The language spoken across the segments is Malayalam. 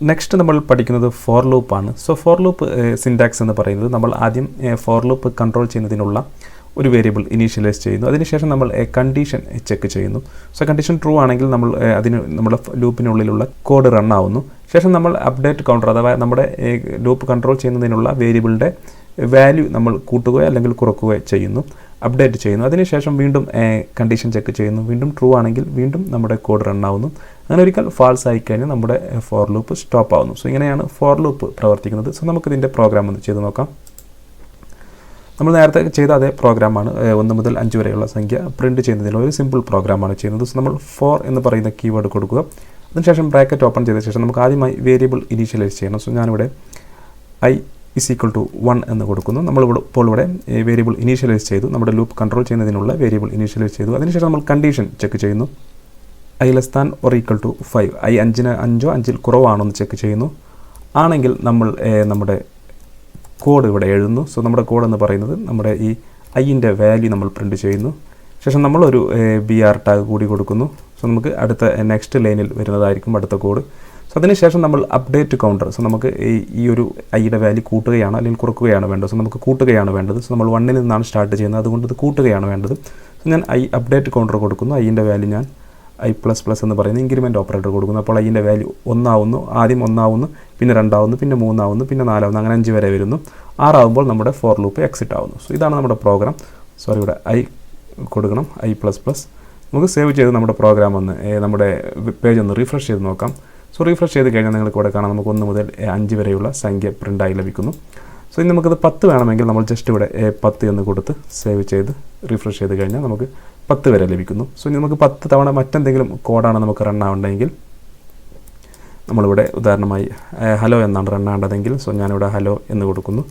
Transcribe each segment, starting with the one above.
നെക്സ്റ്റ് നമ്മൾ പഠിക്കുന്നത് ഫോർ ലൂപ്പാണ്. സോ ഫോർ ലൂപ്പ് സിൻറ്റാക്സ് എന്ന് പറയുന്നത് നമ്മൾ ആദ്യം ഫോർ ലൂപ്പ് കൺട്രോൾ ചെയ്യുന്നതിനുള്ള ഒരു വേരിയബിൾ ഇനീഷ്യലൈസ് ചെയ്യുന്നു. അതിനുശേഷം നമ്മൾ കണ്ടീഷൻ ചെക്ക് ചെയ്യുന്നു. സോ കണ്ടീഷൻ ട്രൂ ആണെങ്കിൽ നമ്മൾ അതിന് നമ്മുടെ ലൂപ്പിനുള്ളിലുള്ള കോഡ് റൺ ആവുന്നു. ശേഷം നമ്മൾ അപ്ഡേറ്റ് കൗണ്ടർ അഥവാ നമ്മുടെ ലൂപ്പ് കൺട്രോൾ ചെയ്യുന്നതിനുള്ള വേരിയബിളിൻ്റെ വാല്യൂ നമ്മൾ കൂട്ടുകയോ അല്ലെങ്കിൽ കുറക്കുകയോ ചെയ്യുന്നു, അപ്ഡേറ്റ് ചെയ്യുന്നു. അതിനുശേഷം വീണ്ടും കണ്ടീഷൻ ചെക്ക് ചെയ്യുന്നു. വീണ്ടും ട്രൂ ആണെങ്കിൽ വീണ്ടും നമ്മുടെ കോഡ് റൺ ആവുന്നു. അങ്ങനെ ഒരിക്കൽ ഫാൾസ് ആയിക്കഴിഞ്ഞാൽ നമ്മുടെ ഫോർ ലൂപ്പ് സ്റ്റോപ്പ് ആവുന്നു. സോ ഇങ്ങനെയാണ് ഫോർ ലൂപ്പ് പ്രവർത്തിക്കുന്നത്. സോ നമുക്കിതിൻ്റെ പ്രോഗ്രാം ഒന്ന് ചെയ്ത് നോക്കാം. നമ്മൾ നേരത്തെ ചെയ്ത അതേ പ്രോഗ്രാമാണ്. 1 മുതൽ 5 വരെയുള്ള സംഖ്യ പ്രിൻറ്റ് ചെയ്യുന്നതിനുള്ള ഒരു സിമ്പിൾ പ്രോഗ്രാമാണ് ചെയ്യുന്നത്. സോ നമ്മൾ ഫോർ എന്ന് പറയുന്ന കീവേഡ് കൊടുക്കുക. അതിനുശേഷം ബ്രാക്കറ്റ് ഓപ്പൺ ചെയ്ത ശേഷം നമുക്ക് ആദ്യമായി വേരിയബിൾ ഇനീഷ്യലൈസ് ചെയ്യണം. സോ ഞാനിവിടെ i = 1 എന്ന് കൊടുക്കുന്നു. ഇപ്പോൾ ഇവിടെ വേരിയബിൾ ഇനീഷ്യലൈസ് ചെയ്തു. നമ്മുടെ ലൂപ്പ് കൺട്രോൾ ചെയ്യുന്നതിനുള്ള വേരിയബിൾ ഇനീഷ്യലൈസ് ചെയ്തു. അതിനുശേഷം നമ്മൾ കണ്ടീഷൻ ചെക്ക് ചെയ്യുന്നു. i <= 5, i 5 5ൽ കുറവാണോ എന്ന് ചെക്ക് ചെയ്യുന്നു. ആണെങ്കിൽ നമ്മൾ നമ്മുടെ കോഡ് ഇവിടെ എഴുതുന്നു. സോ നമ്മുടെ കോഡ് എന്ന് പറയുന്നത് നമ്മുടെ ഈ ഐൻ്റെ വാല്യൂ നമ്മൾ പ്രിൻറ്റ് ചെയ്യുന്നു. ശേഷം നമ്മളൊരു br ടാഗ് കൂടി കൊടുക്കുന്നു. സോ നമുക്ക് അടുത്ത നെക്സ്റ്റ് ലൈനിൽ വരുന്നതായിരിക്കും അടുത്ത കോഡ്. സോ അതിനുശേഷം നമ്മൾ അപ്ഡേറ്റ് കൗണ്ടർ. സോ നമുക്ക് ഈ ഒരു ഐയുടെ വാല്യൂ കൂട്ടുകയാണ് അല്ലെങ്കിൽ കുറക്കുകയാണ് വേണ്ടത്. സോ നമുക്ക് കൂട്ടുകയാണ് വേണ്ടത്. സോ നമ്മൾ 1ൽ നിന്നാണ് സ്റ്റാർട്ട് ചെയ്യുന്നത്, അതുകൊണ്ട് ഇത് കൂട്ടുകയാണ് വേണ്ടത്. സോ ഞാൻ അപ്ഡേറ്റ് കൗണ്ടർ കൊടുക്കുന്നു. ഐൻ്റെ വാല്യൂ ഞാൻ i++ എന്ന് പറയുന്ന ഇൻക്രിമെൻറ്റ് ഓപ്പറേറ്റർ കൊടുക്കുന്നു. അപ്പോൾ ഐൻ്റെ വാല്യൂ 1 ആവുന്നു. ആദ്യം 1 ആവുന്നു, പിന്നെ 2 ആവുന്നു, പിന്നെ 3 ആവുന്നു, പിന്നെ 4 ആവുന്നു, അങ്ങനെ 5 വരെ വരുന്നു. 6 ആവുമ്പോൾ നമ്മുടെ ഫോർ ലൂപ്പ് എക്സിറ്റ് ആവുന്നു. സോ ഇതാണ് നമ്മുടെ പ്രോഗ്രാം. സോറി, ഇവിടെ i കൊടുക്കണം, i++. നമുക്ക് സേവ് ചെയ്ത് നമ്മുടെ പ്രോഗ്രാം ഒന്ന് നമ്മുടെ പേജ് ഒന്ന് റീഫ്രഷ് ചെയ്ത് നോക്കാം. സോ റീഫ്രഷ് ചെയ്ത് കഴിഞ്ഞാൽ നിങ്ങൾക്ക് ഇവിടെ കാണാം നമുക്ക് 1 മുതൽ 5 വരെയുള്ള സംഖ്യ പ്രിൻ്റായി ലഭിക്കുന്നു. സോ ഇനി നമുക്കത് 10 വേണമെങ്കിൽ നമ്മൾ ജസ്റ്റ് ഇവിടെ 10 എന്ന് കൊടുത്ത് സേവ് ചെയ്ത് റീഫ്രഷ് ചെയ്ത് കഴിഞ്ഞാൽ നമുക്ക് 10 വരെ ലഭിക്കുന്നു. സോ ഇനി നമുക്ക് 10 തവണ മറ്റെന്തെങ്കിലും കോഡാണ് നമുക്ക് റൺ ആവേണ്ടതെങ്കിൽ നമ്മളിവിടെ ഉദാഹരണമായി ഹലോ എന്നാണ് റൺ ആവേണ്ടതെങ്കിൽ സോ ഞാനിവിടെ ഹലോ എന്ന് കൊടുക്കുന്നു.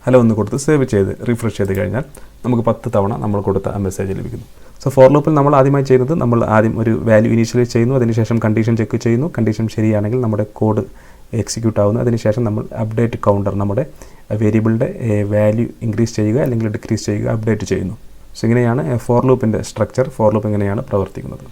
ഹലോ എന്ന് കൊടുത്ത് സേവ് ചെയ്ത് റീഫ്രഷ് ചെയ്ത് കഴിഞ്ഞാൽ നമുക്ക് 10 തവണ നമ്മൾ കൊടുത്ത ആ മെസ്സേജ് ലഭിക്കുന്നു. സോ ഫോർ ലൂപ്പിൽ നമ്മൾ ആദ്യമായി ചെയ്യുന്നത് നമ്മൾ ആദ്യം ഒരു വാല്യൂ ഇനീഷ്യലൈസ് ചെയ്യുന്നു. അതിനുശേഷം കണ്ടീഷൻ ചെക്ക് ചെയ്യുന്നു. കണ്ടീഷൻ ശരിയാണെങ്കിൽ നമ്മുടെ കോഡ് എക്സിക്യൂട്ട് ആവുന്നു. അതിനുശേഷം നമ്മൾ അപ്ഡേറ്റ് കൗണ്ടർ നമ്മുടെ വേരിയബിളിൻ്റെ വാല്യൂ ഇൻക്രീസ് ചെയ്യുക അല്ലെങ്കിൽ ഡിക്രീസ് ചെയ്യുക, അപ്ഡേറ്റ് ചെയ്യുന്നു. സോ ഇങ്ങനെയാണ് ഫോർ ലൂപ്പിൻ്റെ സ്ട്രക്ചർ. ഫോർ ലൂപ്പ് ഇങ്ങനെയാണ് പ്രവർത്തിക്കുന്നത്.